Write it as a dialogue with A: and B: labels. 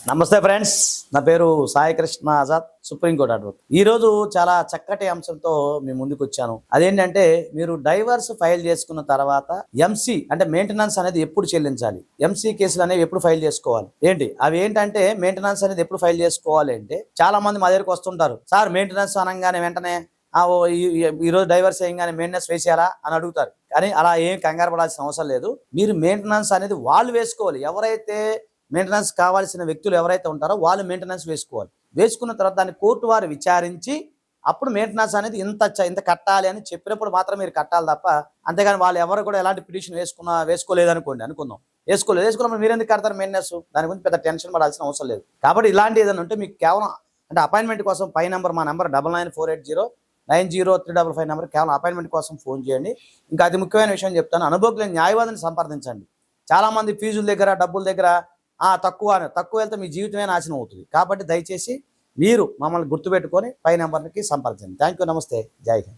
A: నమస్తే ఫ్రెండ్స్, నా పేరు సాయి కృష్ణ ఆజాద్, సుప్రీంకోర్టు అడ్వకేట్. ఈ రోజు చాలా చక్కటి అంశంతో మీ ముందుకు వచ్చాను. అదేంటంటే, మీరు డైవర్స్ ఫైల్ చేసుకున్న తర్వాత ఎంసీ అంటే మెయింటెనెన్స్ అనేది ఎప్పుడు చెల్లించాలి, ఎంసీ కేసులు అనేవి ఎప్పుడు ఫైల్ చేసుకోవాలి, అవి ఏంటంటే మెయింటెనెన్స్ అనేది ఎప్పుడు ఫైల్ చేసుకోవాలి అంటే, చాలా మంది మా దగ్గరకు వస్తుంటారు. సార్, మెయింటెనెన్స్ అనగానే వెంటనే ఈ రోజు డైవర్స్ చేయగానే మెయింటెనెన్స్ వేసేయాలా అని అడుగుతారు. కానీ అలా ఏం కంగారు పడాల్సిన అవసరం లేదు. మీరు మెయింటెనెన్స్ అనేది వాళ్ళు వేసుకోవాలి. ఎవరైతే మెయింటెనెన్స్ కావాల్సిన వ్యక్తులు ఎవరైతే ఉంటారో వాళ్ళు మెయింటెనెన్స్ వేసుకోవాలి. వేసుకున్న తర్వాత దాన్ని కోర్టు వారు విచారించి అప్పుడు మెయింటెనెన్స్ అనేది ఇంత కట్టాలి అని చెప్పినప్పుడు మాత్రం మీరు కట్టాలి తప్ప, అంతేగాని వాళ్ళు ఎవరు కూడా ఎలాంటి పిటిషన్ వేసుకోలేదు అనుకుందాం, వేసుకున్నప్పుడు మీరు ఎందుకు కడతారు మెయింటెనెన్స్? దాని గురించి పెద్ద టెన్షన్ పడాల్సిన అవసరం లేదు. కాబట్టి ఇలాంటి ఏదైనా ఉంటే మీకు కేవలం అంటే అపాయింట్మెంట్ కోసం పై నెంబర్, మా నెంబర్ 9948090355 నెంబర్, కేవలం అపాయింట్మెంట్ కోసం ఫోన్ చేయండి. ఇంకా అతి ముఖ్యమైన విషయం చెప్తాను, అనుభవజ్ఞ న్యాయవాదిని సంప్రదించండి. చాలామంది ఫీజుల దగ్గర, డబ్బుల దగ్గర తక్కువ వెళ్తే మీ జీవితమే నాశనం అవుతుంది. కాబట్టి దయచేసి మీరు మమ్మల్ని గుర్తుపెట్టుకొని పై నెంబర్కి సంప్రదించండి. థ్యాంక్ యూ, నమస్తే, జై హింద్.